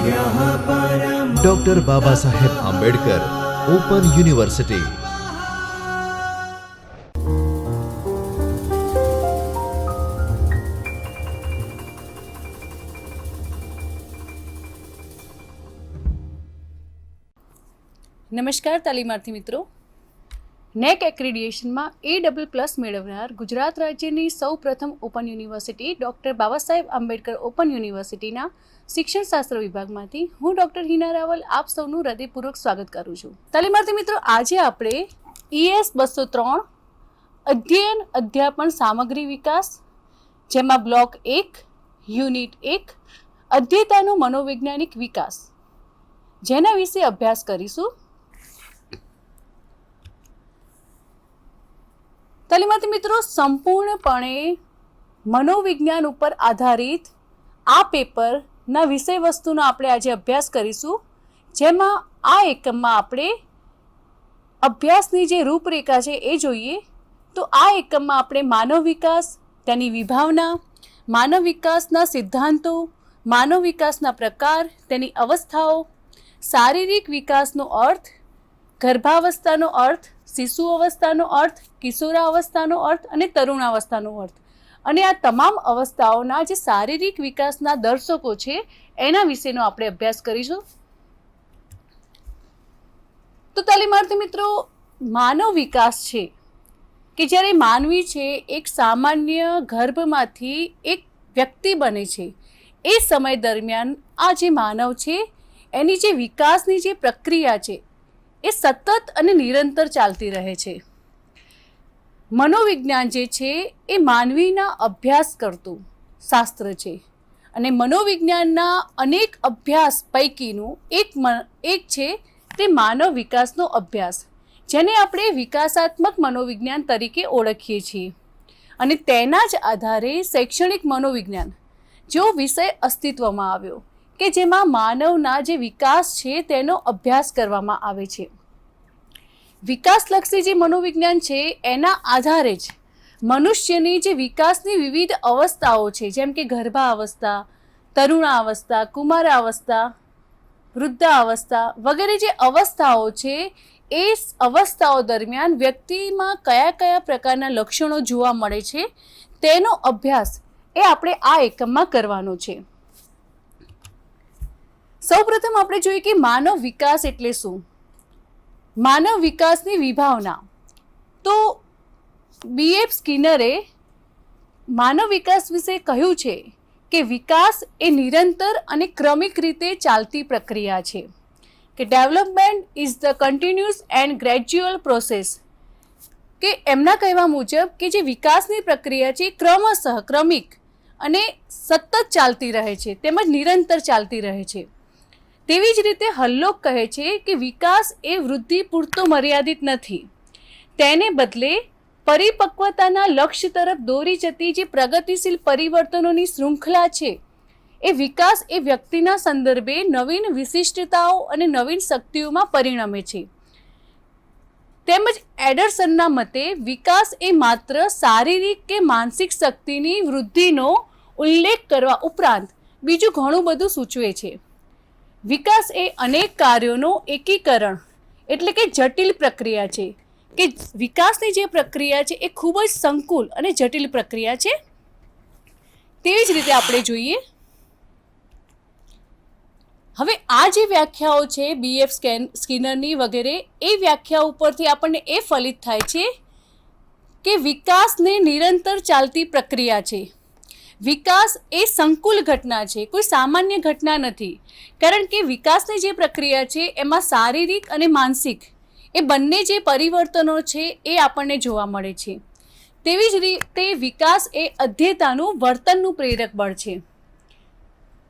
Doctor Baba Saheb Ambedkar open university. નમસ્કાર તાલીમાર્થી મિત્રો, નેક એક્રેડિએશનમાં A++ મેળવનાર ગુજરાત રાજ્યની સૌપ્રથમ open university doctor Baba Saheb Ambedkar open યુનિવર્સિટીના શિક્ષણશાસ્ત્ર વિભાગમાંથી હું ડૉક્ટર હિના રાવલ આપ સૌનું હૃદયપૂર્વક સ્વાગત કરું છું। તાલીમાર્થી મિત્રો, આજે આપણે ES 203 અધ્યયન અધ્યાપન સામગ્રી વિકાસ, જેમાં બ્લોક 1 યુનિટ 1 અધ્યયતાનો મનોવૈજ્ઞાનિક વિકાસ, જેના વિશે અભ્યાસ કરીશું। તાલીમાર્થી મિત્રો, સંપૂર્ણપણે મનોવિજ્ઞાન ઉપર આધારિત આ પેપરના વિષય વસ્તુનો આપણે આજે અભ્યાસ કરીશું, જેમાં આ એકમમાં આપણે અભ્યાસની જે રૂપરેખા છે એ જોઈએ તો આ એકમમાં આપણે માનવ વિકાસ, તેની વિભાવના, માનવ વિકાસના સિદ્ધાંતો, માનવ વિકાસના પ્રકાર, તેની અવસ્થાઓ, શારીરિક વિકાસનો અર્થ, ગર્ભાવસ્થાનો અર્થ, શિશુ અવસ્થાનો અર્થ, કિશોરાવસ્થાનો અર્થ અને તરુણાવસ્થાનો અર્થ, અને આ તમામ અવસ્થાઓના જે શારીરિક વિકાસના દર્શકો છે એના વિશેનો આપણે અભ્યાસ કરીશું। તો તાલીમાર્થી મિત્રો, માનવ વિકાસ છે કે જ્યારે માનવી છે એક સામાન્ય ગર્ભમાંથી એક વ્યક્તિ બને છે, એ સમય દરમિયાન આ જે માનવ છે એની જે વિકાસની જે પ્રક્રિયા છે એ સતત અને નિરંતર ચાલતી રહે છે। મનોવિજ્ઞાન જે છે એ માનવીના અભ્યાસ કરતું શાસ્ત્ર છે, અને મનોવિજ્ઞાનના અનેક અભ્યાસ પૈકીનું એક છે તે માનવ વિકાસનો અભ્યાસ, જેને આપણે વિકાસાત્મક મનોવિજ્ઞાન તરીકે ઓળખીએ છીએ, અને તેના જ આધારે શૈક્ષણિક મનોવિજ્ઞાન જેવો વિષય અસ્તિત્વમાં આવ્યો કે જેમાં માનવના જે વિકાસ છે તેનો અભ્યાસ કરવામાં આવે છે। વિકાસલક્ષી જે મનોવિજ્ઞાન છે એના આધારે જ મનુષ્યની જે વિકાસની વિવિધ અવસ્થાઓ છે, જેમ કે ગર્ભાવસ્થા, તરુણાવસ્થા, કુમારાવસ્થા, વૃદ્ધાવસ્થા વગેરે જે અવસ્થાઓ છે એ અવસ્થાઓ દરમિયાન વ્યક્તિમાં કયા કયા પ્રકારના લક્ષણો જોવા મળે છે તેનો અભ્યાસ એ આપણે આ એકમમાં કરવાનો છે। સૌપ્રથમ આપણે જોઈએ કે માનવ વિકાસ એટલે શું। માનવ વિકાસની વિભાવના, તો B.F. સ્કિનરે માનવ વિકાસ વિશે કહ્યું છે કે વિકાસ એ નિરંતર અને ક્રમિક રીતે ચાલતી પ્રક્રિયા છે, કે development is the continuous and gradual process, કે એમના કહેવા મુજબ કે જે વિકાસની પ્રક્રિયા છે ક્રમશઃ, ક્રમિક અને સતત ચાલતી રહે છે તેમજ નિરંતર ચાલતી રહે છે। તેવી જ રીતે હલ્લોક કહે છે કે વિકાસ એ વૃદ્ધિ પૂરતો મર્યાદિત નથી, તેને બદલે પરિપક્વતાના લક્ષ્ય તરફ દોરી જતી જે પ્રગતિશીલ પરિવર્તનોની શૃંખલા છે એ વિકાસ એ વ્યક્તિના સંદર્ભે નવીન વિશિષ્ટતાઓ અને નવીન શક્તિઓમાં પરિણમે છે। તેમજ એડરસનના મતે વિકાસ એ માત્ર શારીરિક કે માનસિક શક્તિની વૃદ્ધિનો ઉલ્લેખ કરવા ઉપરાંત બીજું ઘણું બધું સૂચવે છે। વિકાસ એ અનેક કાર્યોનો એકીકરણ એટલે કે જટિલ પ્રક્રિયા છે, કે વિકાસની જે પ્રક્રિયા છે એ ખૂબ જ સંકુલ અને જટિલ પ્રક્રિયા છે। તેવી જ રીતે આપણે જોઈએ, હવે આ જે વ્યાખ્યાઓ છે B.F. સ્કિનરની વગેરે, એ વ્યાખ્યા ઉપરથી આપણને એ ફલિત થાય છે કે વિકાસને નિરંતર ચાલતી પ્રક્રિયા છે। વિકાસ એ સંકુલ ઘટના છે, કોઈ સામાન્ય ઘટના નથી, કારણ કે વિકાસની જે પ્રક્રિયા છે એમાં શારીરિક અને માનસિક એ બંને જે પરિવર્તનો છે એ આપણને જોવા મળે છે। તેવી જ રીતે વિકાસ એ અધ્યયતાનું વર્તનનું પ્રેરક બળ છે।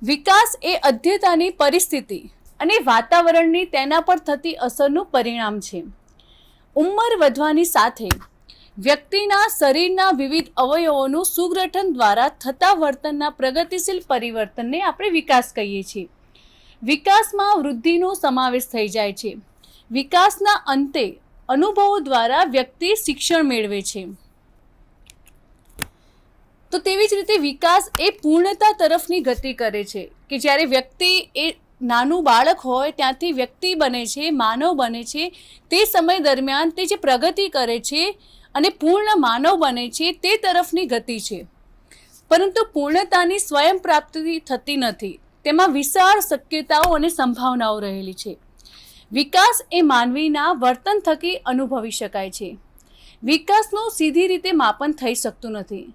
વિકાસ એ અધ્યયતાની પરિસ્થિતિ અને વાતાવરણની તેના પર થતી અસરનું પરિણામ છે। ઉંમર વધવાની સાથે વ્યક્તિના શરીરના વિવિધ અવયવોનું સુગઠન દ્વારા થતા વર્તનના પ્રગતિશીલ પરિવર્તનને આપણે વિકાસ કહીએ છીએ। વિકાસમાં વૃદ્ધિનો સમાવેશ થઈ જાય છે। વિકાસના અંતે અનુભવો દ્વારા વ્યક્તિ શિક્ષણ મેળવે છે। તો તેવી જ રીતે વિકાસ એ પૂર્ણતા તરફની ગતિ કરે છે કે જ્યારે વ્યક્તિ એ નાનું બાળક હોય ત્યાંથી વ્યક્તિ બને છે, માનવ બને છે, તે સમય દરમિયાન તે જે પ્રગતિ કરે છે અને પૂર્ણ માનવ બને છે તે તરફની ગતિ છે. પરંતુ પૂર્ણતાની સ્વયં પ્રાપ્તિ થતી નથી, તેમાં વિશાળ શક્યતાઓ અને સંભાવનાઓ રહેલી છે. વિકાસ એ માનવીના વર્તન થકી અનુભવી શકાય છે. વિકાસનું સીધી રીતે માપન થઈ શકતું નથી,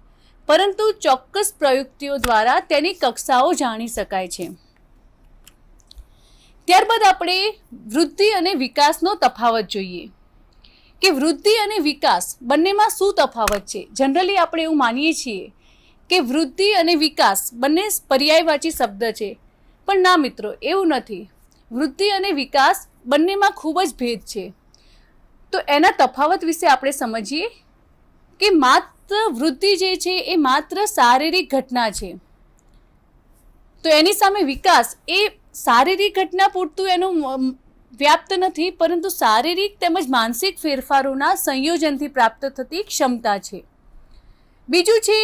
પરંતુ ચોક્કસ પ્રયુક્તિઓ દ્વારા તેની કક્ષાઓ જાણી શકાય છે. ત્યારબાદ આપણે વૃદ્ધિ અને વિકાસનો તફાવત જોઈએ કે વૃદ્ધિ અને વિકાસ બંનેમાં શું તફાવત છે. જનરલી આપણે એવું માનીએ છીએ કે વૃદ્ધિ અને વિકાસ બંને પર્યાયવાચી શબ્દ છે, પણ ના મિત્રો, એવું નથી. વૃદ્ધિ અને વિકાસ બંનેમાં ખૂબ જ ભેદ છે. તો એના તફાવત વિશે આપણે સમજીએ કે માત્ર વૃદ્ધિ જે છે એ માત્ર શારીરિક ઘટના છે, તો એની સામે વિકાસ એ શારીરિક ઘટના પૂરતું એનું વ્યાપ્ત નથી, પરંતુ શારીરિક તેમજ માનસિક ફેરફારોના સંયોજનથી પ્રાપ્ત થતી ક્ષમતા છે. બીજું છે,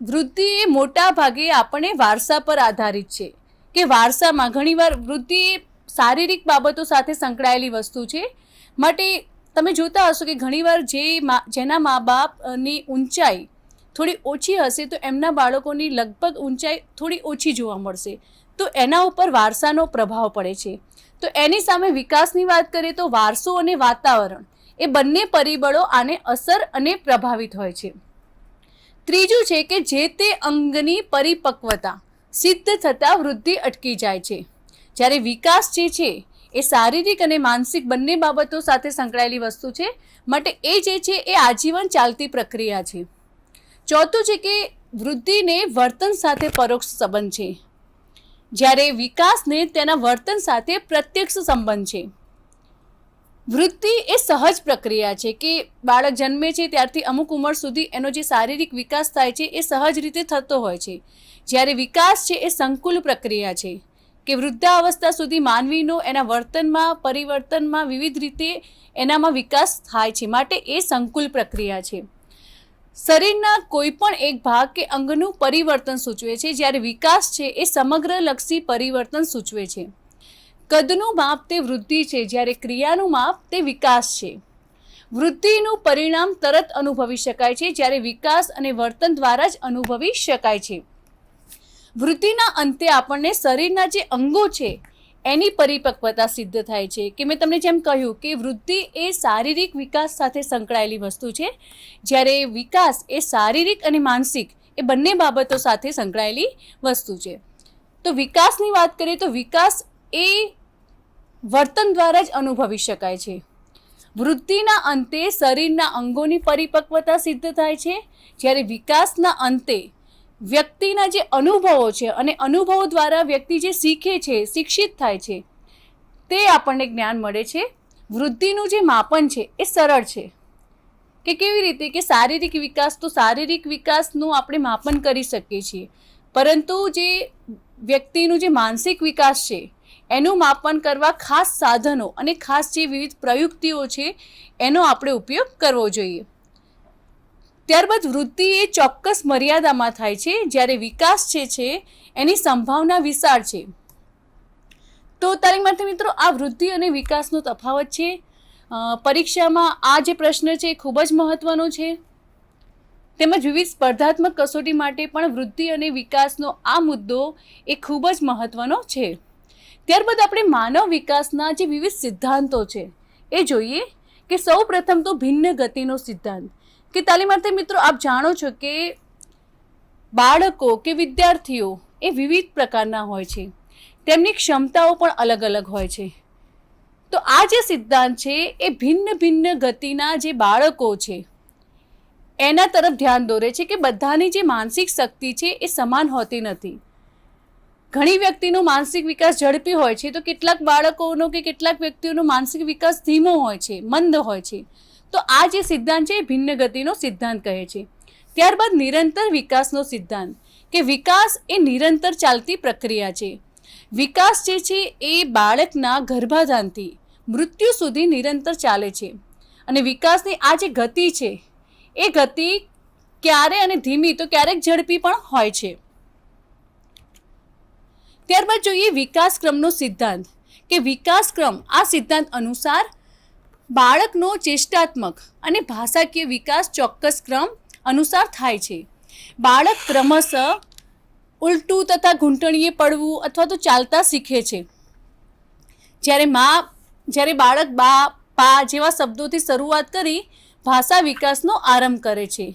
વૃદ્ધિ એ મોટા ભાગે આપણે વારસા પર આધારિત છે કે વારસામાં ઘણીવાર વૃદ્ધિ શારીરિક બાબતો સાથે સંકળાયેલી વસ્તુ છે. માટે તમે જોતા હશો કે ઘણીવાર જેના મા બાપની ઊંચાઈ થોડી ઓછી હશે તો એમના બાળકોની લગભગ ઊંચાઈ થોડી ઓછી જોવા મળશે, તો એના ઉપર વારસાનો પ્રભાવ પડે છે. તો એની સામે વિકાસની વાત કરીએ તો વારસો અને વાતાવરણ એ બંને પરિબળો આને અસર અને પ્રભાવિત હોય છે. ત્રીજું છે કે જે તે અંગની પરિપક્વતા સિદ્ધ થતાં વૃદ્ધિ અટકી જાય છે, જ્યારે વિકાસ જે છે એ શારીરિક અને માનસિક બંને બાબતો સાથે સંકળાયેલી વસ્તુ છે, માટે એ જે છે એ આજીવન ચાલતી પ્રક્રિયા છે. ચોથું છે કે વૃદ્ધિને વર્તન સાથે પરોક્ષ સંબંધ છે, જ્યારે વિકાસને તેના વર્તન સાથે પ્રત્યક્ષ સંબંધ છે. વૃદ્ધિ એ સહજ પ્રક્રિયા છે કે બાળક જન્મે છે ત્યારથી અમુક ઉંમર સુધી એનો જે શારીરિક વિકાસ થાય છે એ સહજ રીતે થતો હોય છે, જ્યારે વિકાસ છે એ સંકુલ પ્રક્રિયા છે કે વૃદ્ધાવસ્થા સુધી માનવીનો એના વર્તનમાં પરિવર્તનમાં વિવિધ રીતે એનામાં વિકાસ થાય છે, માટે એ સંકુલ પ્રક્રિયા છે. શરીરના કોઈ પણ એક ભાગ કે અંગનું પરિવર્તન સૂચવે છે, જ્યારે વિકાસ છે એ સમગ્ર લક્ષી પરિવર્તન સૂચવે છે. કદનું માપ તે વૃદ્ધિ છે, જ્યારે ક્રિયાનું માપ તે વિકાસ છે. વૃદ્ધિનું પરિણામ તરત અનુભવી શકાય છે, જ્યારે વિકાસ અને વર્તન દ્વારા જ અનુભવી શકાય છે. વૃદ્ધિના અંતે આપણને શરીરના જે અંગો છે એની પરિપક્વતા સિદ્ધ થાય છે કે મેં તમને જેમ કહ્યું કે વૃદ્ધિ એ શારીરિક વિકાસ સાથે સંકળાયેલી વસ્તુ છે, જ્યારે વિકાસ એ શારીરિક અને માનસિક એ બંને બાબતો સાથે સંકળાયેલી વસ્તુ છે. તો વિકાસની વાત કરીએ તો વિકાસ એ વર્તન દ્વારા જ અનુભવી શકાય છે. વૃદ્ધિના અંતે શરીરના અંગોની પરિપક્વતા સિદ્ધ થાય છે, જ્યારે વિકાસના અંતે વ્યક્તિના જે અનુભવો છે અને અનુભવો દ્વારા વ્યક્તિ જે શીખે છે, શિક્ષિત થાય છે, તે આપણને જ્ઞાન મળે છે. વૃદ્ધિનું જે માપન છે એ સરળ છે કે કેવી રીતે કે શારીરિક વિકાસ તો શારીરિક વિકાસનું આપણે માપન કરી શકીએ છીએ, પરંતુ જે વ્યક્તિનું જે માનસિક વિકાસ છે એનું માપન કરવા ખાસ સાધનો અને ખાસ જે વિવિધ પ્રયુક્તિઓ છે એનો આપણે ઉપયોગ કરવો જોઈએ. ત્યારબાદ વૃદ્ધિ એ ચોક્કસ મર્યાદામાં થાય છે, જ્યારે વિકાસ છે એની સંભાવના વિશાળ છે. તો તારી માટે મિત્રો આ વૃદ્ધિ અને વિકાસનો તફાવત છે. પરીક્ષામાં આ જે પ્રશ્ન છે એ ખૂબ જ મહત્વનો છે, તેમજ વિવિધ સ્પર્ધાત્મક કસોટી માટે પણ વૃદ્ધિ અને વિકાસનો આ મુદ્દો એ ખૂબ જ મહત્વનો છે. ત્યારબાદ આપણે માનવ વિકાસના જે વિવિધ સિદ્ધાંતો છે એ જોઈએ કે સૌ પ્રથમ તો ભિન્ન ગતિનો સિદ્ધાંત કે તાલીમાર્થી મિત્રો આપ જાણો છો કે બાળકો કે વિદ્યાર્થીઓ એ વિવિધ પ્રકારના હોય છે, તેમની ક્ષમતાઓ પણ અલગ અલગ હોય છે. તો આ જે સિદ્ધાંત છે એ ભિન્ન ભિન્ન ગતિના જે બાળકો છે એના તરફ ધ્યાન દોરે છે કે બધાની જે માનસિક શક્તિ છે એ સમાન હોતી નથી. ઘણી વ્યક્તિનો માનસિક વિકાસ ઝડપી હોય છે, તો કેટલાક બાળકોનો કે કેટલાક વ્યક્તિઓનો માનસિક વિકાસ ધીમો હોય છે, મંદ હોય છે. તો આ જે સિદ્ધાંત છે એ ભિન્ન ગતિનો સિદ્ધાંત કહે છે. ત્યારબાદ નિરંતર વિકાસનો સિદ્ધાંત કે વિકાસ એ નિરંતર ચાલતી પ્રક્રિયા છે. વિકાસ જે છે એ બાળકના ગર્ભાધાનથી મૃત્યુ સુધી નિરંતર ચાલે છે, અને વિકાસની આ જે ગતિ છે એ ગતિ ક્યારે અને ધીમી તો ક્યારેક ઝડપી પણ હોય છે. ત્યારબાદ જોઈએ વિકાસક્રમનો સિદ્ધાંત, કે વિકાસક્રમ આ સિદ્ધાંત અનુસાર બાળકનો ચેષ્ટાત્મક અને ભાષાકીય વિકાસ ચોક્કસ ક્રમ અનુસાર થાય છે. બાળક ક્રમશઃ ઉલટું તથા ઘૂંટણીએ પડવું અથવા તો ચાલતા શીખે છે. જ્યારે બાળક બા, પા જેવા શબ્દોથી શરૂઆત કરી ભાષા વિકાસનો આરંભ કરે છે.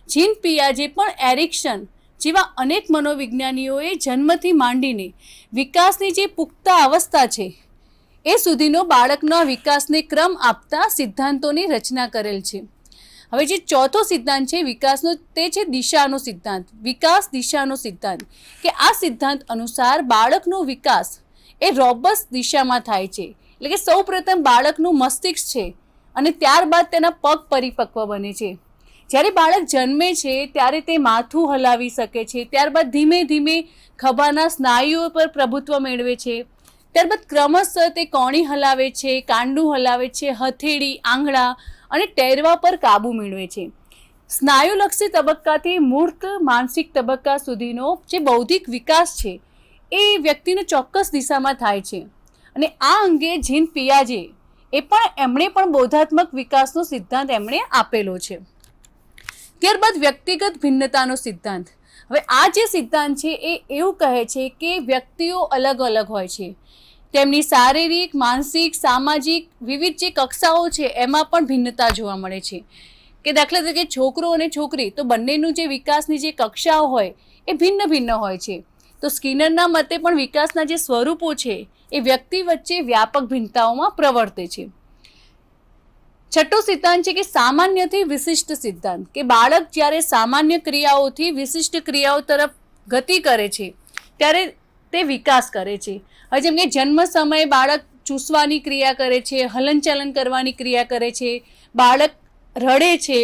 જીન પિયાજે પણ એરિક્સન જેવા અનેક મનોવિજ્ઞાનીઓએ જન્મથી માંડીને વિકાસની જે પુખ્ત અવસ્થા છે એ સુધીનો બાળકના વિકાસને ક્રમ આપતા સિદ્ધાંતોની રચના કરેલ છે. હવે જે ચોથો સિદ્ધાંત છે વિકાસનો, તે છે દિશાનો સિદ્ધાંત, વિકાસ દિશાનો સિદ્ધાંત, કે આ સિદ્ધાંત અનુસાર બાળકનો વિકાસ એ રોબસ્ટ દિશામાં થાય છે. એટલે કે સૌ પ્રથમ બાળકનું મસ્તિષ્ક છે અને ત્યારબાદ તેના પગ પરિપક્વ બને છે. જ્યારે બાળક જન્મે છે ત્યારે તે માથું હલાવી શકે છે, ત્યારબાદ ધીમે ધીમે ખભાના સ્નાયુઓ પર પ્રભુત્વ મેળવે છે, ત્યારબાદ ક્રમશઃ તે કોણી હલાવે છે, કાંડું હલાવે છે, હથેળી, આંગળા અને ટેરવા પર કાબુ મેળવે છે. સ્નાયુલક્ષી તબક્કાથી મૂર્ત માનસિક તબક્કા સુધીનો જે બૌદ્ધિક વિકાસ છે એ વ્યક્તિને ચોક્કસ દિશામાં થાય છે. અને આ અંગે જીન પિયાજે એમણે પણ બોધાત્મક વિકાસનો સિદ્ધાંત એમણે આપેલો છે. ત્યારબાદ વ્યક્તિગત ભિન્નતાનો સિદ્ધાંત. હવે આ જે સિદ્ધાંત છે એ એવું કહે છે કે વ્યક્તિઓ અલગ અલગ હોય છે, તેમની શારીરિક, માનસિક, સામાજિક વિવિધ જે કક્ષાઓ છે એમાં પણ ભિન્નતા જોવા મળે છે. કે દાખલા તરીકે છોકરો અને છોકરી, તો બંનેનું જે વિકાસની જે કક્ષાઓ હોય એ ભિન્ન ભિન્ન હોય છે. તો સ્કિનરના મતે પણ વિકાસના જે સ્વરૂપો છે એ વ્યક્તિ વચ્ચે વ્યાપક ભિન્નતાઓમાં પ્રવર્તે છે. છઠ્ઠો સિદ્ધાંત છે કે સામાન્યથી વિશિષ્ટ સિદ્ધાંત, કે બાળક જ્યારે સામાન્ય ક્રિયાઓથી વિશિષ્ટ ક્રિયાઓ તરફ ગતિ કરે છે ત્યારે તે વિકાસ કરે છે. હવે જેમ કે જન્મ સમયે બાળક ચૂસવાની ક્રિયા કરે છે, હલનચલન કરવાની ક્રિયા કરે છે, બાળક રડે છે,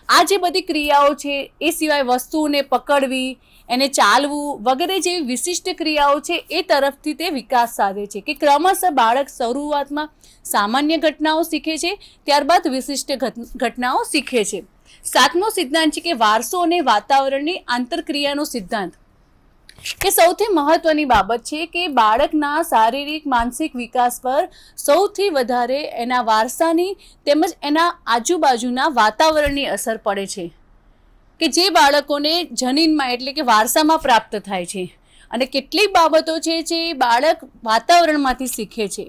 આ જે બધી ક્રિયાઓ છે એ સિવાય વસ્તુઓને પકડવી, એને ચાલવું વગેરે જેવી વિશિષ્ટ ક્રિયાઓ છે એ તરફથી તે વિકાસ સાધે છે. કે ક્રમશઃ બાળક શરૂઆતમાં સામાન્ય ઘટનાઓ શીખે છે, ત્યારબાદ વિશિષ્ટ ઘટનાઓ શીખે છે. સાતમો સિદ્ધાંત છે કે વારસો અને વાતાવરણની આંતરક્રિયાનો સિદ્ધાંત, કે સૌથી મહત્વની બાબત છે કે બાળકના શારીરિક માનસિક વિકાસ પર સૌથી વધારે એના વારસાની તેમજ એના આજુબાજુના વાતાવરણની અસર પડે છે, કે જે બાળકોને જનીનમાં એટલે કે વારસામાં પ્રાપ્ત થાય છે. અને કેટલીક બાબતો છે જે બાળક વાતાવરણમાંથી શીખે છે,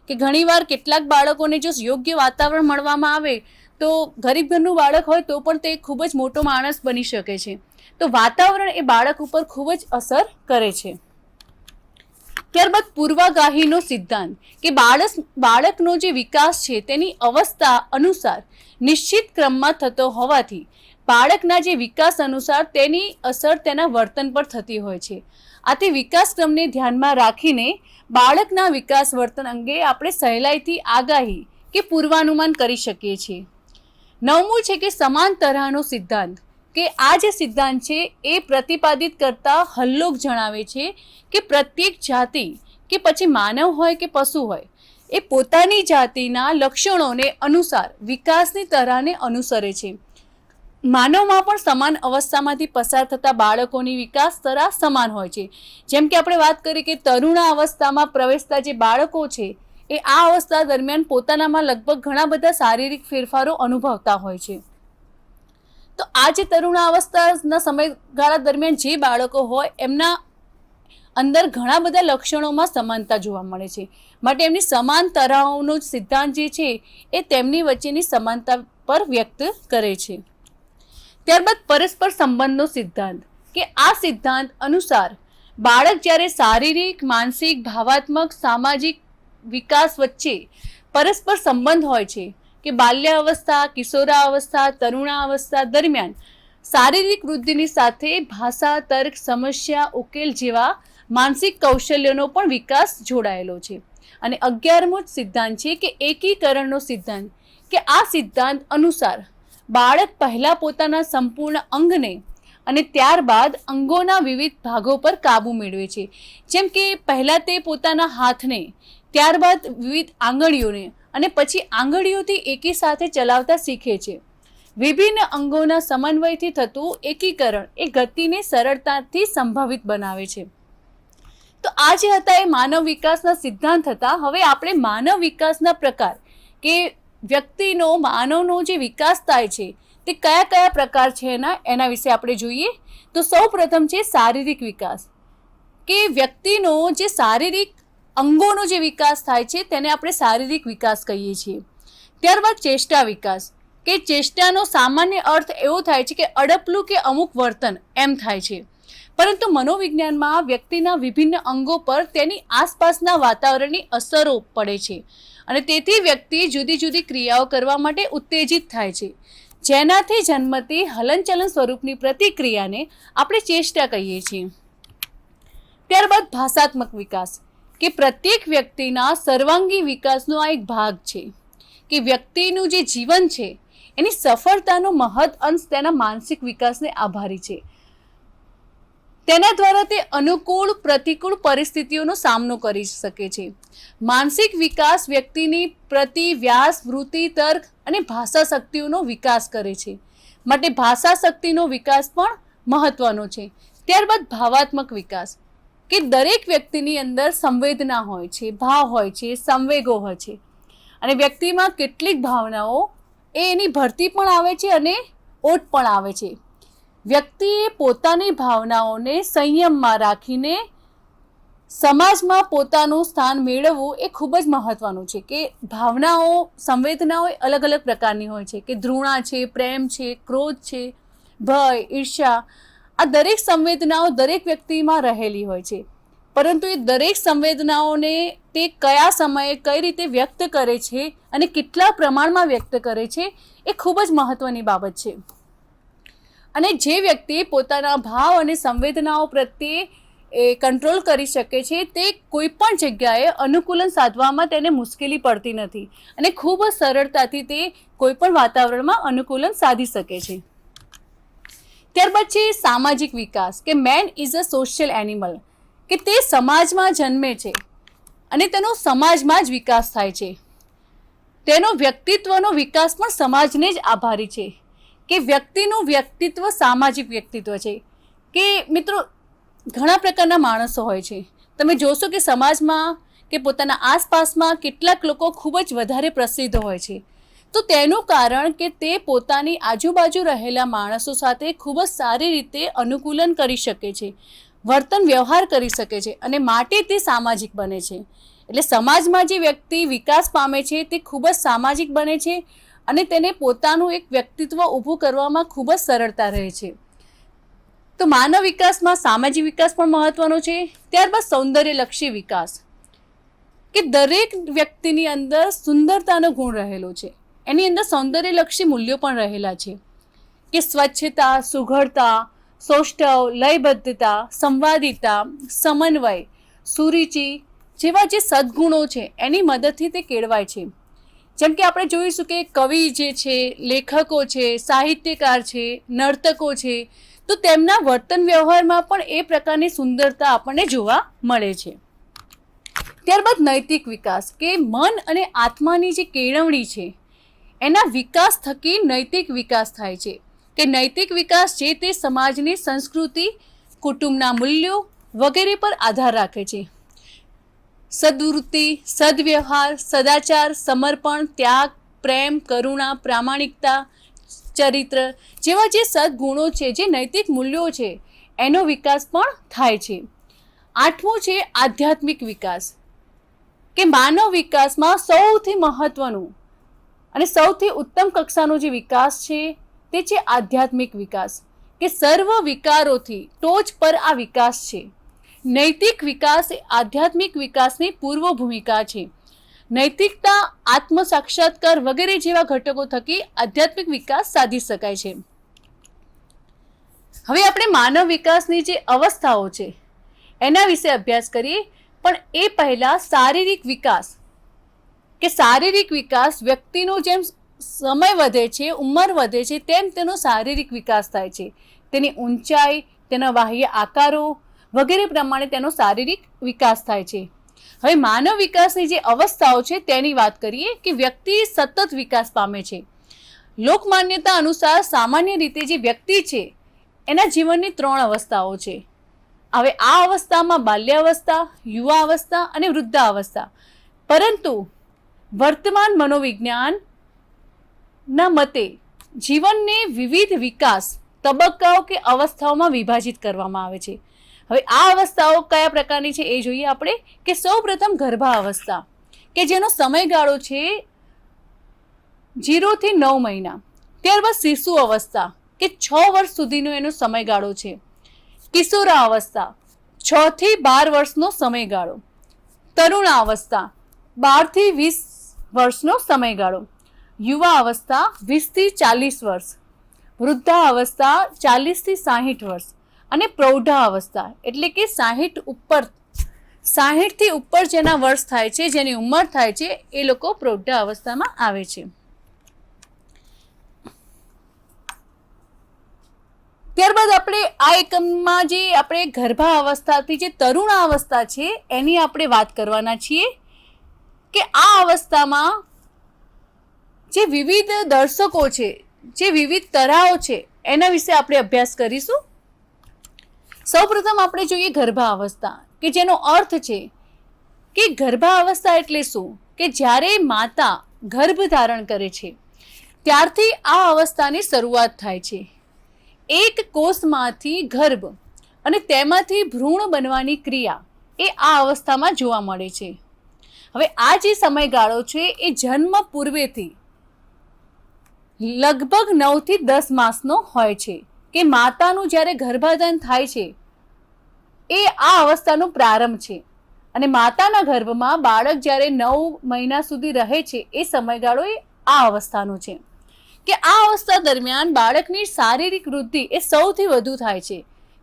કે ઘણીવાર કેટલાક બાળકોને જો યોગ્ય વાતાવરણ મળવામાં આવે તો ગરીબ ઘરનું બાળક હોય તો પણ તે ખૂબ જ મોટો માણસ બની શકે છે. તો વાતાવરણ એ બાળક ઉપર ખૂબ જ અસર કરે છે. ત્યારબાદ પૂર્વાગાહીનો સિદ્ધાંત, કે બાળકનો જે વિકાસ છે તેની અવસ્થા અનુસાર નિશ્ચિત ક્રમમાં થતો હોવાથી બાળકના જે વિકાસ અનુસાર તેની અસર તેના વર્તન પર થતી હોય છે. આથી વિકાસક્રમને ધ્યાનમાં રાખીને બાળકના વિકાસ વર્તન અંગે આપણે સહેલાઈથી આગાહી કે પૂર્વાનુમાન કરી શકીએ છીએ. નવમું છે કે સમાન તરહનો સિદ્ધાંત, કે આ જે સિદ્ધાંત છે એ પ્રતિપાદિત કરતા હલ્લોક જણાવે છે કે પ્રત્યેક જાતિ કે પછી માનવ હોય કે પશુ હોય એ પોતાની જાતિના લક્ષણોને અનુસાર વિકાસની તરાહને અનુસરે છે. માનવમાં પણ સમાન અવસ્થામાંથી પસાર થતા બાળકોની વિકાસ તરાહ સમાન હોય છે. જેમ કે આપણે વાત કરી કે તરુણા અવસ્થામાં પ્રવેશતા જે બાળકો છે એ આ અવસ્થા દરમિયાન પોતાનામાં લગભગ ઘણા બધા શારીરિક ફેરફારો અનુભવતા હોય છે. તો આ જે તરુણા અવસ્થાના સમયગાળા દરમિયાન જે બાળકો હોય એમના અંદર ઘણા બધા લક્ષણોમાં સમાનતા જોવા મળે છે. માટે એમની સમાન તરાહોનો સિદ્ધાંત જે છે એ તેમની વચ્ચેની સમાનતા પર વ્યક્ત કરે છે. ત્યારબાદ પરસ્પર સંબંધનો સિદ્ધાંત, કે આ સિદ્ધાંત અનુસાર બાળક જ્યારે શારીરિક, માનસિક, ભાવાત્મક, સામાજિક વિકાસ વચ્ચે પરસ્પર સંબંધ હોય છે, કે બાલ્યાવસ્થા, કિશોરાવસ્થા, તરુણાવસ્થા દરમિયાન શારીરિક વૃદ્ધિની સાથે ભાષા, તર્ક, સમસ્યા ઉકેલ જેવા માનસિક કૌશલ્યોનો પણ વિકાસ જોડાયેલો છે. અને 11મો સિદ્ધાંત છે કે એકીકરણનો સિદ્ધાંત, કે આ સિદ્ધાંત અનુસાર બાળક પહેલા પોતાના સંપૂર્ણ અંગને અને ત્યારબાદ અંગોના વિવિધ ભાગો પર કાબુ મેળવે છે. જેમ કે પહેલા તે પોતાના હાથને, ત્યારબાદ વિવિધ આંગળીઓને અને પછી આંગળીઓથી એકી સાથે ચલાવતા શીખે છે. વિભિન્ન અંગોના સમન્વયથી થતું એકીકરણ એ ગતિને સરળતાથી સંભવિત બનાવે છે. તો આ જે હતા એ માનવ વિકાસના સિદ્ધાંત હતા. હવે આપણે માનવ વિકાસના પ્રકાર કે વ્યક્તિનો માનવનો જે વિકાસ થાય છે તે કયા કયા પ્રકાર છે એના વિશે આપણે જોઈએ. તો સૌ પ્રથમ છે શારીરિક વિકાસ, કે વ્યક્તિનો જે શારીરિક અંગોનો જે વિકાસ થાય છે તેને આપણે શારીરિક વિકાસ કહીએ છીએ. ત્યારબાદ ચેષ્ટા વિકાસ, કે ચેષ્ટાનો સામાન્ય અર્થ એવો થાય છે કે અડપલું કે અમુક વર્તન એમ થાય છે, પરંતુ મનોવિજ્ઞાનમાં વ્યક્તિના વિભિન્ન અંગો પર તેની આસપાસના વાતાવરણની અસરો પડે છે અને તેથી વ્યક્તિ જુદી જુદી ક્રિયાઓ કરવા માટે ઉત્તેજિત થાય છે, જેનાથી જન્મતી હલનચલન સ્વરૂપની પ્રતિક્રિયાને આપણે ચેષ્ટા કહીએ છીએ. ત્યારબાદ ભાષાત્મક વિકાસ, કે પ્રત્યેક વ્યક્તિના સર્વાંગી વિકાસનો આ એક ભાગ છે, કે વ્યક્તિનું જે જીવન છે એની સફળતાનો મહદ અંશ તેના માનસિક વિકાસને આભારી છે. તેના દ્વારા તે અનુકૂળ પ્રતિકૂળ પરિસ્થિતિઓનો સામનો કરી શકે છે. માનસિક વિકાસ વ્યક્તિની પ્રતિ વ્યાસ, વૃત્તિ, તર્ક અને ભાષા શક્તિઓનો વિકાસ કરે છે, માટે ભાષા શક્તિનો વિકાસ પણ મહત્વનો છે. ત્યારબાદ ભાવાત્મક વિકાસ, કે દરેક વ્યક્તિની અંદર સંવેદના હોય છે, ભાવ હોય છે, સંવેગો હોય છે અને વ્યક્તિમાં કેટલીક ભાવનાઓ એની ભરતી પણ આવે છે અને ઓટ પણ આવે છે. વ્યક્તિએ પોતાની ભાવનાઓને સંયમમાં રાખીને સમાજમાં પોતાનું સ્થાન મેળવવું એ ખૂબ જ મહત્વનું છે. કે ભાવનાઓ, સંવેદનાઓ અલગ અલગ પ્રકારની હોય છે, કે ઘૃણા છે, પ્રેમ છે, ક્રોધ છે, ભય, ઈર્ષ્યા, આ દરેક સંવેદનાઓ દરેક વ્યક્તિમાં રહેલી હોય છે, પરંતુ એ દરેક સંવેદનાઓને તે કયા સમયે કઈ રીતે વ્યક્ત કરે છે અને કેટલા પ્રમાણમાં વ્યક્ત કરે છે એ ખૂબ જ મહત્વની બાબત છે. અને જે વ્યક્તિ પોતાના ભાવ અને સંવેદનાઓ પ્રત્યે કંટ્રોલ કરી શકે છે તે કોઈ પણ જગ્યાએ અનુકૂલન સાધવામાં તેને મુશ્કેલી પડતી નથી અને ખૂબ જ સરળતાથી તે કોઈ પણ વાતાવરણમાં અનુકૂલન સાધી શકે છે. ત્યારબાદ છે સામાજિક વિકાસ, કે main is a social animal, કે તે સમાજમાં જન્મે છે અને તેનો સમાજમાં જ વિકાસ થાય છે. તેનો વ્યક્તિત્વનો વિકાસ પણ સમાજને જ આભારી છે, કે વ્યક્તિનું વ્યક્તિત્વ સામાજિક વ્યક્તિત્વ છે. કે મિત્રો, ઘણા પ્રકારના માણસો હોય છે. તમે જોશો કે સમાજમાં કે પોતાના આસપાસમાં કેટલાક લોકો ખૂબ જ વધારે પ્રસિદ્ધ હોય છે, તો તેનું કારણ કે તે પોતાની આજુબાજુ રહેલા માણસો સાથે ખૂબ જ સારી રીતે અનુકૂલન કરી શકે છે, વર્તન વ્યવહાર કરી શકે છે અને માટે તે સામાજિક બને છે. એટલે સમાજમાં જે વ્યક્તિ વિકાસ પામે છે તે ખૂબ જ સામાજિક બને છે અને તેને પોતાનું એક વ્યક્તિત્વ ઊભું કરવામાં ખૂબ જ સરળતા રહે છે. તો માનવ વિકાસમાં સામાજિક વિકાસ પણ મહત્વનો છે. ત્યારબાદ સૌંદર્યલક્ષી વિકાસ, કે દરેક વ્યક્તિની અંદર સુંદરતાનો ગુણ રહેલો છે, એની અંદર સૌંદર્યલક્ષી મૂલ્યો પણ રહેલા છે, કે સ્વચ્છતા, સુઘડતા, સૌષ્ઠવ, લયબદ્ધતા, સંવાદિતા, સમન્વય, સુરુચિ જેવા જે સદગુણો છે એની મદદથી તે કેળવાય છે. જેમ કે આપણે જોઈશું કે કવિ જે છે, લેખકો છે, સાહિત્યકાર છે, નર્તકો છે, તો તેમના વર્તન વ્યવહારમાં પણ એ પ્રકારની સુંદરતા આપણને જોવા મળે છે. ત્યારબાદ નૈતિક વિકાસ, કે મન અને આત્માની જે કેળવણી છે એના વિકાસ થકી નૈતિક વિકાસ થાય છે. કે નૈતિક વિકાસ જે તે સમાજની સંસ્કૃતિ, કુટુંબના મૂલ્યો વગેરે પર આધાર રાખે છે. સદવૃત્તિ, સદવ્યવહાર, સદાચાર, સમર્પણ, ત્યાગ, પ્રેમ, કરુણા, પ્રામાણિકતા, ચરિત્ર જેવા જે સદગુણો છે, જે નૈતિક મૂલ્યો છે એનો વિકાસ પણ થાય છે. 8મું છે આધ્યાત્મિક વિકાસ, કે માનવ વિકાસમાં સૌથી મહત્વનું અને સૌથી ઉત્તમ કક્ષાનો જે વિકાસ છે તે છે આધ્યાત્મિક વિકાસ, કે સર્વ વિકારોથી ટોચ પર આ વિકાસ છે. નૈતિક વિકાસ એ આધ્યાત્મિક વિકાસની પૂર્વ ભૂમિકા છે. નૈતિકતા, આત્મ સાક્ષાત્કાર વગેરે જેવા ઘટકો થકી આધ્યાત્મિક વિકાસ સાધી શકાય છે. હવે આપણે માનવ વિકાસની જે અવસ્થાઓ છે એના વિશે અભ્યાસ કરીએ, પણ એ પહેલા શારીરિક વિકાસ, કે શારીરિક વિકાસ વ્યક્તિનો જેમ સમય વધે છે, ઉંમર વધે છે, તેમ તેનો શારીરિક વિકાસ થાય છે. તેની ઊંચાઈ, તેના બાહ્ય આકારો વગેરે પ્રમાણે તેનો શારીરિક વિકાસ થાય છે. હવે માનવ વિકાસની જે અવસ્થાઓ છે તેની વાત કરીએ, કે વ્યક્તિ સતત વિકાસ પામે છે. લોકમાન્યતા અનુસાર સામાન્ય રીતે જે વ્યક્તિ છે એના જીવનની 3 અવસ્થાઓ છે. હવે આ અવસ્થામાં બાલ્યાવસ્થા, યુવાવસ્થા અને વૃદ્ધાવસ્થા, પરંતુ વર્તમાન મનોવિજ્ઞાનના મતે જીવનને વિવિધ વિકાસ તબક્કાઓ કે અવસ્થાઓમાં વિભાજિત કરવામાં આવે છે. હવે આ અવસ્થાઓ કયા પ્રકારની છે એ જોઈએ આપણે. કે સૌપ્રથમ ગર્ભાવસ્થા, કે જેનો સમયગાળો છે 0 થી 9 મહિના. ત્યારબાદ શિશુ અવસ્થા, કે 6 વર્ષ સુધીનો એનો સમયગાળો છે. કિશોરાવસ્થા 6 થી 12 વર્ષનો સમયગાળો. તરુણાવસ્થા 12 થી 20 વર્ષનો સમયગાળો. યુવા અવસ્થા 20 થી 40 વર્ષ. વૃદ્ધાવસ્થા 40 થી 60 વર્ષ. અને પ્રૌઢાવસ્થા એટલે કે 60 થી ઉપર જેના વર્ષ થાય છે, જેની ઉંમર થાય છે, એ લોકો પ્રૌઢાવસ્થામાં આવે છે. ત્યારબાદ આપણે આ એકમમાં જે આપણે ગર્ભાવસ્થાથી જે તરુણાવસ્થા છે એની આપણે વાત કરવાના છીએ. કે આ અવસ્થામાં જે વિવિધ દર્શકો છે, જે વિવિધ તરાઓ છે, એના વિશે આપણે અભ્યાસ કરીશું. સૌપ્રથમ આપણે જોઈએ ગર્ભાવસ્થા, કે જેનો અર્થ છે કે ગર્ભાવસ્થા એટલે શું? કે જ્યારે માતા ગર્ભ ધારણ કરે છે ત્યારથી આ અવસ્થાની શરૂઆત થાય છે. એક કોષમાંથી ગર્ભ અને તેમાંથી ભ્રૂણ બનવાની ક્રિયા એ આ અવસ્થામાં જોવા મળે છે. હવે આ જે સમયગાળો છે એ જન્મ પૂર્વેથી લગભગ 9 થી 10 માસનો હોય છે. કે માતાનું જ્યારે ગર્ભાધાન થાય છે એ આ અવસ્થાનો પ્રારંભ છે. અને માતાના ગર્ભમાં બાળક જ્યારે 9 મહિના સુધી રહે છે એ સમયગાળો એ આ અવસ્થાનો છે. કે આ અવસ્થા દરમિયાન બાળકની શારીરિક વૃદ્ધિ એ સૌથી વધુ થાય છે.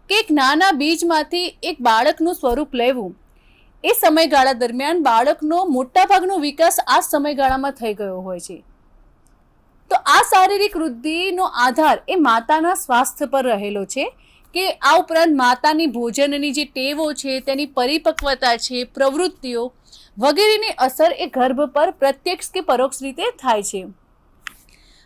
કે એક નાના બીજમાંથી એક બાળકનું સ્વરૂપ લેવું, એ સમયગાળા દરમિયાન બાળકનો મોટાભાગનો વિકાસ આ સમયગાળામાં થઈ ગયો હોય છે. તો આ શારીરિક વૃદ્ધિનો આધાર એ માતાના સ્વાસ્થ્ય પર રહેલો છે. કે આ ઉપરાંત માતાની ભોજનની જે ટેવો છે, તેની પરિપક્વતા છે, પ્રવૃત્તિઓ વગેરેની અસર એ ગર્ભ પર પ્રત્યક્ષ કે પરોક્ષ રીતે થાય છે.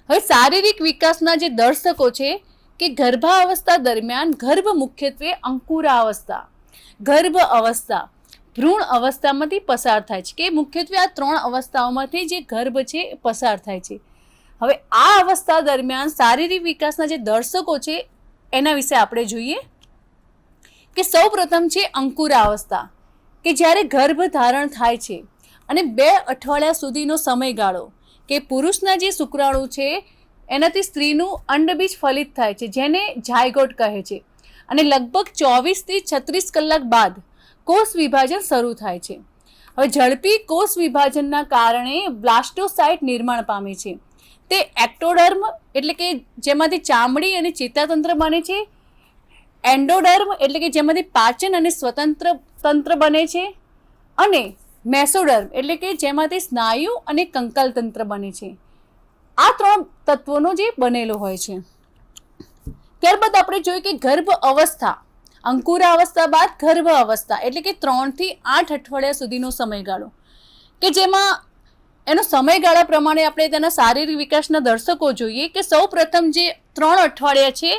હવે શારીરિક વિકાસના જે દર્શકો છે કે ગર્ભાવસ્થા દરમિયાન ગર્ભ મુખ્યત્વે અંકુરાવસ્થા, ગર્ભ અવસ્થા, ભ્રૂણ અવસ્થામાંથી પસાર થાય છે. કે મુખ્યત્વે આ 3 અવસ્થાઓમાંથી જે ગર્ભ છે એ પસાર થાય છે. હવે આ અવસ્થા દરમિયાન શારીરિક વિકાસના જે દર્શકો છે એના વિશે આપણે જોઈએ. કે સૌ પ્રથમ છે અંકુરાવસ્થા, કે જ્યારે ગર્ભ ધારણ થાય છે અને 2 અઠવાડિયા સુધીનો સમયગાળો, કે પુરુષના જે શુક્રાણુ છે એનાથી સ્ત્રીનું અંડબીજ ફલિત થાય છે, જેને ઝાયગોટ કહે છે. અને લગભગ 24 થી 36 કલાક બાદ કોષ વિભાજન શરૂ થાય છે. હવે ઝડપી કોષ વિભાજનના કારણે બ્લાસ્ટોસાઇટ નિર્માણ પામે છે. તે એક્ટોડર્મ એટલે કે જેમાંથી ચામડી અને ચેતાતંત્ર બને છે, એન્ડોડર્મ એટલે કે જેમાંથી પાચન અને સ્વતંત્ર તંત્ર બને છે, અને મેસોડર્મ એટલે કે જેમાંથી સ્નાયુ અને કંકાલ તંત્ર બને છે. આ 3 તત્વોનો જે બનેલો હોય છે. ત્યારબાદ આપણે જોઈએ કે ગર્ભ અવસ્થા, અંકુરાવસ્થા બાદ ગર્ભ અવસ્થા એટલે કે 3 થી 8 અઠવાડિયા સુધીનો સમયગાળો, કે જેમાં એનો સમયગાળા પ્રમાણે આપણે તેના શારીરિક વિકાસના દર્શકો જોઈએ. કે સૌ પ્રથમ જે 3 અઠવાડિયા છે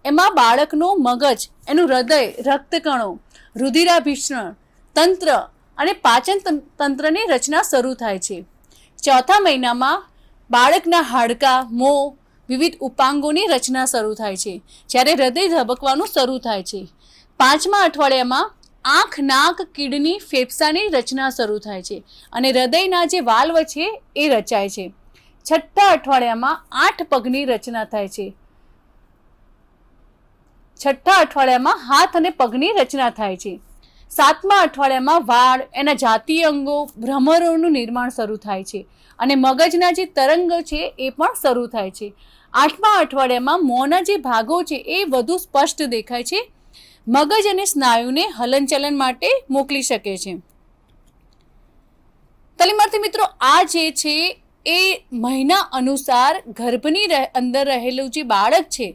એમાં બાળકનું મગજ, એનું હૃદય, રક્તકણો, રુધિરાભિસરણ તંત્ર અને પાચન તંત્રની રચના શરૂ થાય છે. 4થા મહિનામાં બાળકના હાડકાં, મોં, વિવિધ ઉપાંગોની રચના શરૂ થાય છે, જ્યારે હૃદય ધબકવાનું શરૂ થાય છે. 5મા અઠવાડિયામાં આંખ, નાક, કિડની, ફેફસાની રચના શરૂ થાય છે અને હૃદયના જે વાલ્વ છે એ રચાય છે. 6થા અઠવાડિયામાં 8 પગની રચના થાય છે. 6થા અઠવાડિયામાં હાથ અને પગની રચના થાય છે. 7મા અઠવાડિયામાં વાળ, એના જાતીય અંગો, ભ્રમરોનું નિર્માણ શરૂ થાય છે અને મગજના જે તરંગો છે એ પણ શરૂ થાય છે. 8મા અઠવાડિયામાં મોંના જે ભાગો છે એ વધુ સ્પષ્ટ દેખાય છે. મગજ અને સ્નાયુને હલનચલન માટે મોકલી શકે છે. તાલીમાર્થી મિત્રો, આ જે છે એ મહિના અનુસાર ગર્ભની અંદર રહેલું જે બાળક છે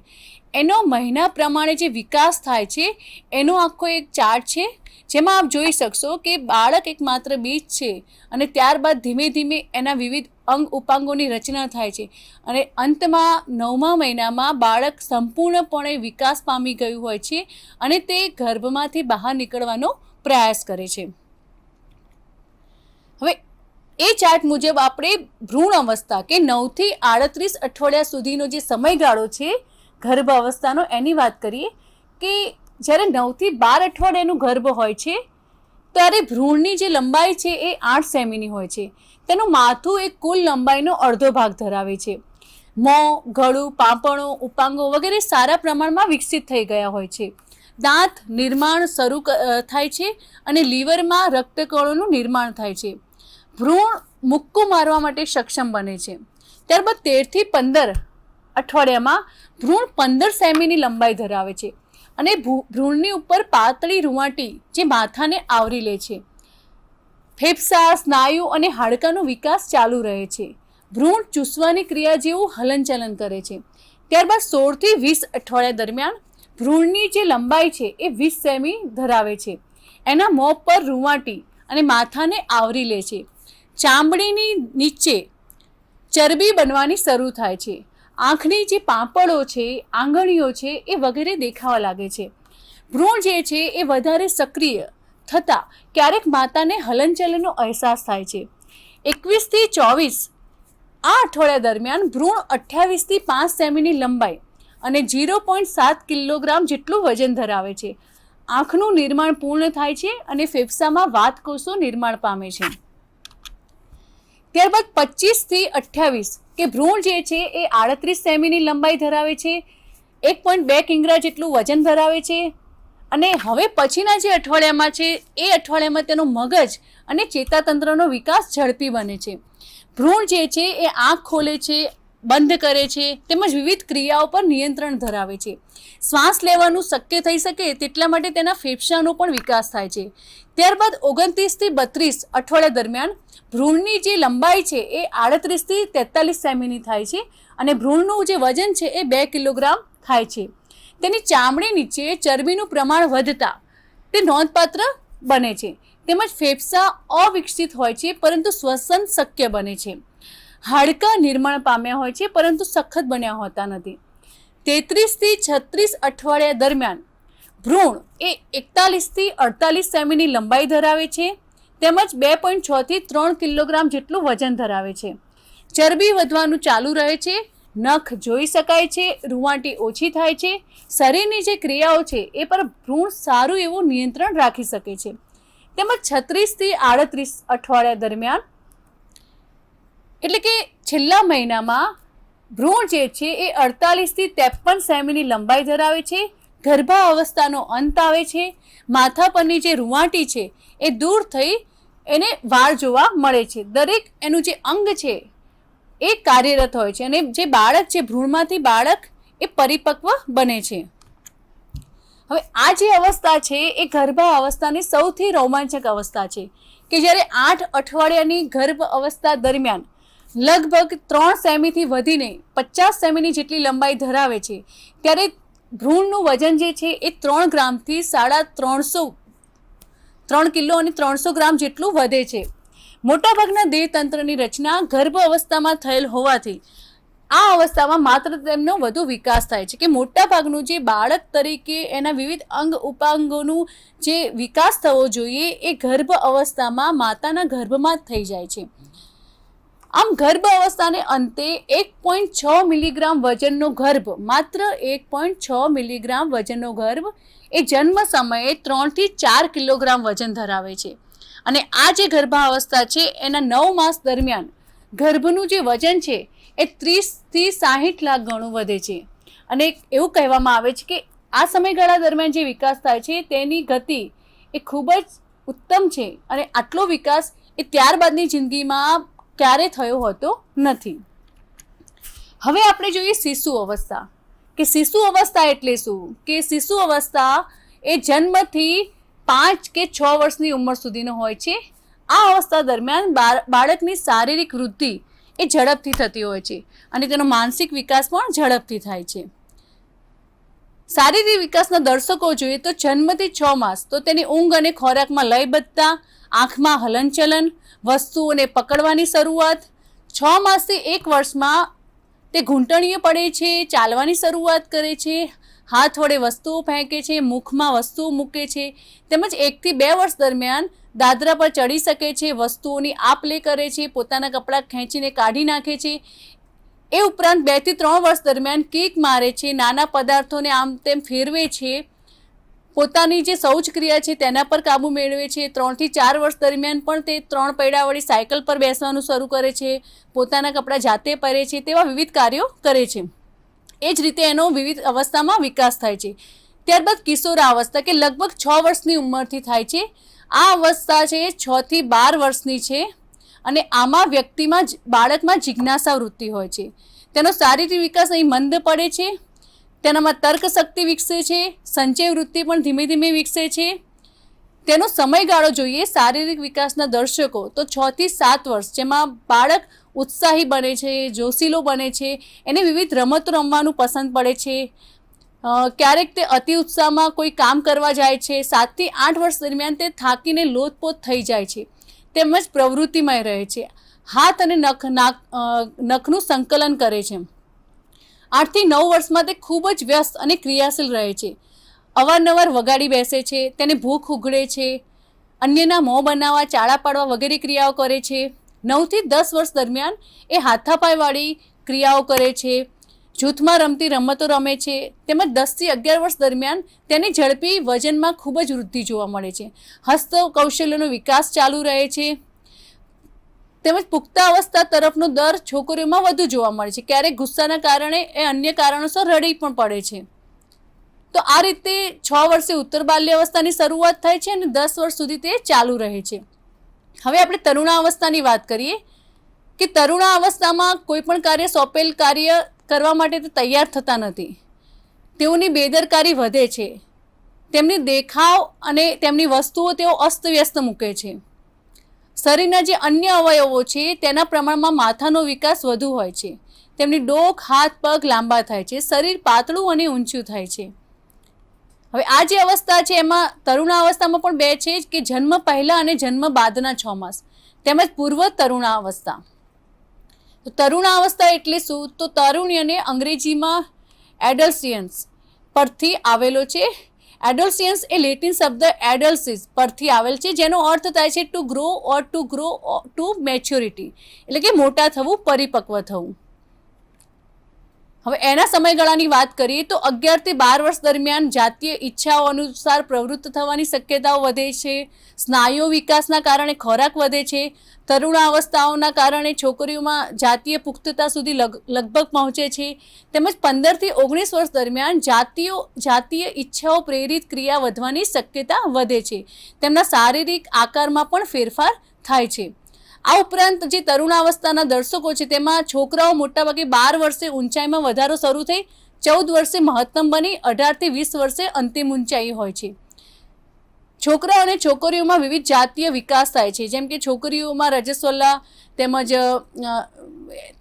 એનો મહિના પ્રમાણે જે વિકાસ થાય છે એનો આખો એક ચાર્ટ છે, જેમાં આપ જોઈ શકશો કે બાળક એક માત્ર બીજ છે અને ત્યારબાદ ધીમે ધીમે એના વિવિધ અંગ ઉપાંગોની રચના થાય છે અને અંતમાં 9મા મહિનામાં બાળક સંપૂર્ણપણે વિકાસ પામી ગયું હોય છે અને તે ગર્ભમાંથી બહાર નીકળવાનો પ્રયાસ કરે છે. હવે એ ચાર્ટ મુજબ આપણે ભ્રૂણ અવસ્થા કે 9 થી 38 અઠવાડિયા સુધીનો જે સમયગાળો છે ગર્ભ અવસ્થાનો, એની વાત કરીએ કે જ્યારે 9 થી 12 અઠવાડિયાનું ગર્ભ હોય છે ત્યારે ભ્રૂણની જે લંબાઈ છે એ 8 સેમીની હોય છે. તેનું માથું એ કુલ લંબાઈનો અડધો ભાગ ધરાવે છે. મોં, ગળું, પાંપણો, ઉપાંગો વગેરે સારા પ્રમાણમાં વિકસિત થઈ ગયા હોય છે. દાંત નિર્માણ શરૂ થાય છે અને લીવરમાં રક્તકણોનું નિર્માણ થાય છે. ભ્રૂણ મુક્કું મારવા માટે સક્ષમ બને છે. ત્યારબાદ 13 થી 15 અઠવાડિયામાં ભ્રૂણ 15 સેમીની લંબાઈ ધરાવે છે અને ભ્રૂણની ઉપર પાતળી રૂંવાટી જે માથાને આવરી લે છે. ફેફસા, સ્નાયુ અને હાડકાનો વિકાસ ચાલુ રહે છે. ભ્રૂણ ચૂસવાની ક્રિયા જેવું હલનચલન કરે છે. ત્યારબાદ 16 થી 20 અઠવાડિયા દરમિયાન ભ્રૂણની જે લંબાઈ છે એ 20 સેમી ધરાવે છે. એના મોં પર રૂંવાટી અને માથાને આવરી લે છે. ચામડીની નીચે ચરબી બનવાની શરૂ થાય છે. આંખની જે પાંપણો છે, આંગળીઓ છે એ વગેરે દેખાવા લાગે છે. ભ્રૂણ જે છે એ વધારે સક્રિય થતાં ક્યારેક માતાને હલનચલનનો અહેસાસ થાય છે. 21 થી 24 આ અઠવાડિયા દરમિયાન ભ્રૂણ 28 થી 5 સેમીની લંબાઈ અને 0.7 કિલોગ્રામ જેટલું વજન ધરાવે છે. આંખનું નિર્માણ પૂર્ણ થાય છે અને ફેફસામાં વાતકોષો નિર્માણ પામે છે. ત્યારબાદ 25 થી 28 કે ભ્રૂણ જે છે એ 38 સેમીની લંબાઈ ધરાવે છે, 1.2 કિગ્રા જેટલું વજન ધરાવે છે અને હવે પછીના જે અઠવાડિયામાં છે એ અઠવાડિયામાં તેનો મગજ અને ચેતાતંત્રનો વિકાસ ઝડપી બને છે. ભ્રૂણ જે છે એ આંખ ખોલે છે, બંધ કરે છે તેમજ વિવિધ ક્રિયાઓ પર નિયંત્રણ ધરાવે છે. શ્વાસ લેવાનું શક્ય થઈ શકે તેટલા માટે તેના ફેફસાનો પણ વિકાસ થાય છે. ત્યારબાદ 29 થી 32 અઠવાડિયા દરમિયાન ભ્રૂણની જે લંબાઈ છે એ 38 થી 43 સેમીની થાય છે અને ભ્રૂણનું જે વજન છે એ 2 કિલોગ્રામ થાય છે. તેની ચામડી નીચે ચરબીનું પ્રમાણ વધતા તે નોંધપાત્ર બને છે. તેમજ ફેફસા અવિકસિત હોય છે પરંતુ શ્વસન શક્ય બને છે. હાડકાં નિર્માણ પામ્યા હોય છે પરંતુ સખત બન્યા હોતા નથી. 33 થી 36 અઠવાડિયા દરમિયાન ભ્રૂણ એ 41 થી 48 સેમીની લંબાઈ ધરાવે છે તેમજ 2.6 થી 3 કિલોગ્રામ જેટલું વજન ધરાવે છે. ચરબી વધવાનું ચાલુ રહે છે, નખ જોઈ શકાય છે, રૂંવાટી ઓછી થાય છે. શરીરની જે ક્રિયાઓ છે એ પર ભ્રૂણ સારું એવું નિયંત્રણ રાખી શકે છે. તેમજ 36 થી 38 અઠવાડિયા દરમિયાન એટલે કે છેલ્લા મહિનામાં ભ્રૂણ જે છે એ 48 થી 53 સેમીની લંબાઈ ધરાવે છે. ગર્ભાવસ્થાનો અંત આવે છે. માથા પરની જે રૂંવાટી છે એ દૂર થઈ એને વાળ જોવા મળે છે. દરેક એનું જે અંગ છે એ કાર્યરત હોય છે અને જે બાળક છે ભ્રૂણમાંથી બાળક એ પરિપક્વ બને છે. હવે આ જે અવસ્થા છે એ ગર્ભાવસ્થાની સૌથી રોમાંચક અવસ્થા છે કે જ્યારે 8 અઠવાડિયાની ગર્ભ અવસ્થા દરમિયાન લગભગ 3 સેમીથી વધીને 50 સેમીની જેટલી લંબાઈ ધરાવે છે. ત્યારે ભ્રૂણનું વજન જે છે એ 3 ગ્રામથી 3.5 કિલો અને 300 ગ્રામ જેટલું વધે છે. મોટાભાગના દેહતંત્રની રચના ગર્ભ અવસ્થામાં થયેલ હોવાથી આ અવસ્થામાં માત્ર તેમનો વધુ વિકાસ થાય છે કે મોટાભાગનું જે બાળક તરીકે એના વિવિધ અંગ ઉપાંગોનું જે વિકાસ થવો જોઈએ એ ગર્ભ અવસ્થામાં માતાના ગર્ભમાં જ થઈ જાય છે. આમ ગર્ભ અવસ્થાને અંતે 1.6 મિલીગ્રામ વજનનો ગર્ભ, માત્ર 1.6 મિલીગ્રામ વજનનો ગર્ભ એ જન્મ સમયે 3 થી 4 કિલોગ્રામ વજન ધરાવે છે અને આ જે ગર્ભાવસ્થા છે એના 9 માસ દરમિયાન ગર્ભનું જે વજન છે એ 30 થી 60 લાખ ગણું વધે છે. અને એવું કહેવામાં આવે છે કે આ સમયગાળા દરમિયાન જે વિકાસ થાય છે તેની ગતિ એ ખૂબ જ ઉત્તમ છે અને આટલો વિકાસ એ ત્યારબાદની જિંદગીમાં ક્યારે થયો હોતો નથી. હવે આપણે જોઈએ શિશુ અવસ્થા કે શિશુ અવસ્થા એટલે શું કે શિશુ અવસ્થા એ જન્મથી 5 કે 6 વર્ષની ઉંમર સુધીનો હોય છે. આ અવસ્થા દરમિયાન બાળકની શારીરિક વૃદ્ધિ એ ઝડપથી થતી હોય છે અને તેનો માનસિક વિકાસ પણ ઝડપથી થાય છે. શારીરિક વિકાસના દર્શકો જોઈએ તો જન્મથી 6 માસ તો તેની ઊંઘ અને ખોરાકમાં લયબદ્ધતા, આંખમાં હલનચલન, વસ્તુઓને પકડવાની શરૂઆત, 6 માસથી 1 વર્ષમાં તે ઘૂંટણીએ પડે છે, ચાલવાની શરૂઆત કરે છે, હાથ વડે વસ્તુઓ ફેંકે છે, મુખમાં વસ્તુઓ મૂકે છે, તેમજ 1 થી 2 વર્ષ દરમિયાન દાદરા પર ચડી શકે છે, વસ્તુઓની આપ લે કરે છે, પોતાના કપડાં ખેંચીને કાઢી નાખે છે. એ ઉપરાંત 2 થી 3 વર્ષ દરમિયાન કિક મારે છે, નાના પદાર્થોને આમ તેમ ફેરવે છે, પોતાની જે શૌચ ક્રિયા છે તેના પર કાબૂ મેળવે છે. 3 થી 4 વર્ષ દરમિયાન પણ તે 3 પૈડાવાળી સાયકલ પર બેસવાનું શરૂ કરે છે, પોતાના કપડાં જાતે પહેરે છે, તેવા વિવિધ કાર્યો કરે છે. એ જ રીતે એનો વિવિધ અવસ્થામાં વિકાસ થાય છે. ત્યારબાદ કિશોરાવસ્થા કે લગભગ 6 વર્ષની ઉંમરથી થાય છે. આ અવસ્થા છે 6 થી 12 વર્ષની છે અને આમાં બાળકમાં જિજ્ઞાસા વૃત્તિ હોય છે. તેનો શારીરિક વિકાસ અહીં મંદ પડે છે, તેનામાં તર્ક શક્તિ વિકસે છે, સંચય વૃત્તિ પણ ધીમે ધીમે વિકસે છે. તેનો સમયગાળો જોઈએ શારીરિક વિકાસના દર્શકો તો 6 થી 7 વર્ષ, જેમાં બાળક ઉત્સાહી બને છે, જોશીલો બને છે, એને વિવિધ રમતો રમવાનું પસંદ પડે છે, ક્યારેક તે અતિ ઉત્સાહમાં કોઈ કામ કરવા જાય છે. 7 થી 8 વર્ષ દરમિયાન તે થાકીને લોથપોથ થઈ જાય છે, તેમજ પ્રવૃત્તિમય રહે છે, હાથ અને નખનું સંકલન કરે છે. 8 થી 9 વર્ષમાં તે ખૂબ જ વ્યસ્ત અને ક્રિયાશીલ રહે છે, અવારનવાર વગાડી બેસે છે, તેને ભૂખ ઉઘડે છે, અન્યના મોં બનાવવા, ચાળા પાડવા વગેરે ક્રિયાઓ કરે છે. 9 થી 10 વર્ષ દરમિયાન એ હાથાપાઈવાળી ક્રિયાઓ કરે છે, જૂથમાં રમતી રમતો રમે છે, તેમજ 10 થી 11 વર્ષ દરમિયાન તેની ઝડપી વજનમાં ખૂબ જ વૃદ્ધિ જોવા મળે છે, હસ્ત કૌશલ્યનો વિકાસ ચાલુ રહે છે. તેમજ પુખ્તાવસ્થા તરફનો દર છોકરીઓમાં વધુ જોવા મળે છે, ક્યારેક ગુસ્સાના કારણે એ અન્ય કારણોસર રડી પણ પડે છે. તો આ રીતે 6 વર્ષે ઉત્તર બાલ્યાવસ્થાની શરૂઆત થાય છે અને 10 વર્ષ સુધી તે ચાલુ રહે છે. હવે આપણે તરુણાવસ્થાની વાત કરીએ કે તરુણાવસ્થામાં કોઈ પણ કાર્ય સોંપેલ કાર્ય કરવા માટે તે તૈયાર થતા નથી, તેઓની બેદરકારી વધે છે, તેમની દેખાવ અને તેમની વસ્તુઓ તેઓ અસ્તવ્યસ્ત મૂકે છે. શરીરના જે અન્ય અવયવો છે તેના પ્રમાણમાં માથાનો વિકાસ વધુ હોય છે, તેમની ડોક, હાથ, પગ લાંબા થાય છે, શરીર પાતળું અને ઊંચું થાય છે. હવે આ જે અવસ્થા છે એમાં તરુણાવસ્થામાં પણ 2 છે કે જન્મ પહેલા અને જન્મ બાદના 6 માસ, તેમજ પૂર્વ તરુણાવસ્થા. તો તરુણાવસ્થા એટલે શું? તો તારુણ્યને અંગ્રેજીમાં એડલ્સિયન્સ પરથી આવેલો છે. એડોલ્સિયન્સ એ લેટિન શબ્દ એડલ્સિસ પરથી આવેલ છે, જેનો અર્થ થાય છે ટુ ગ્રો ટુ મેચ્યોરિટી, એટલે કે મોટા થવું, પરિપક્વ થવું. હવે એના સમયગાળાની વાત કરીએ તો 11 થી 12 વર્ષ દરમિયાન જાતીય ઈચ્છાઓ અનુસાર પ્રવૃત્ત થવાની શક્યતાઓ વધે છે, સ્નાયુઓ વિકાસના કારણે ખોરાક વધે છે, તરુણાવસ્થાઓના કારણે છોકરીઓમાં જાતીય પુખ્તતા સુધી લગભગ પહોંચે છે, તેમજ 15 થી 19 વર્ષ દરમિયાન જાતીય ઈચ્છાઓ પ્રેરિત ક્રિયા વધવાની શક્યતા વધે છે, તેમના શારીરિક આકારમાં પણ ફેરફાર થાય છે. આ ઉપરાંત જે તરુણાવસ્થાના દર્શકો છે તેમાં છોકરાઓ મોટાભાગે 12 વર્ષે ઊંચાઈમાં વધારો શરૂ થઈ 14 વર્ષે મહત્તમ બની 18 થી 20 વર્ષે અંતિમ ઊંચાઈ હોય છે. છોકરાઓ અને છોકરીઓમાં વિવિધ જાતીય વિકાસ થાય છે, જેમ કે છોકરીઓમાં રજસ્વલા તેમજ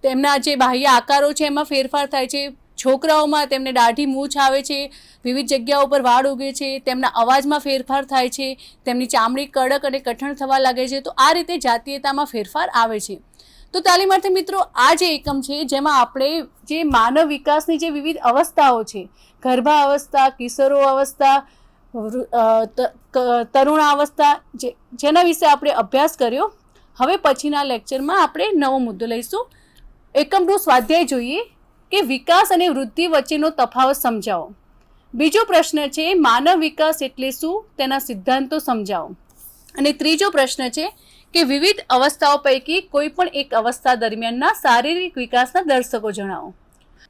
તેમના જે બાહ્ય આકારો છે એમાં ફેરફાર થાય છે, છોકરાઓમાં તેમને દાઢી મૂછ આવે છે, વિવિધ જગ્યાઓ પર વાળ ઉગે છે, તેમના અવાજમાં ફેરફાર થાય છે, તેમની ચામડી કડક અને કઠણ થવા લાગે છે. તો આ રીતે જાતીયતામાં ફેરફાર આવે છે. તો તાલીમાર્થી મિત્રો, આ જે એકમ છે જેમાં આપણે જે માનવ વિકાસની જે વિવિધ અવસ્થાઓ છે, ગર્ભાવસ્થા, કિશોરાવસ્થા, તરુણાવસ્થા, જેના વિશે આપણે અભ્યાસ કર્યો. હવે પછીના લેક્ચરમાં આપણે નવો મુદ્દો લઈશું. એકમનું સ્વાધ્યાય જોઈએ કે વિકાસ અને વૃદ્ધિ વચ્ચેનો તફાવત સમજાવો. બીજો પ્રશ્ન છે માનવ વિકાસ એટલે શું, તેના સિદ્ધાંતો સમજાવો. અને ત્રીજો પ્રશ્ન છે કે વિવિધ અવસ્થાઓ પૈકી કોઈ પણ એક અવસ્થા દરમિયાનના શારીરિક વિકાસના દર્શકો જણાવો.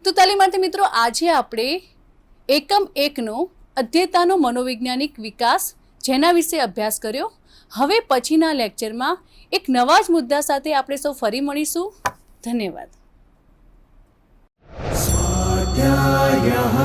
તો તાલીમાર્થી મિત્રો, આજે આપણે એકમ 1નો અધ્યયતાનો મનોવૈજ્ઞાનિક વિકાસ જેના વિશે અભ્યાસ કર્યો. હવે પછીના લેક્ચરમાં એક નવા જ મુદ્દા સાથે આપણે સૌ ફરી મળીશું. ધન્યવાદ. स्वाध्यायः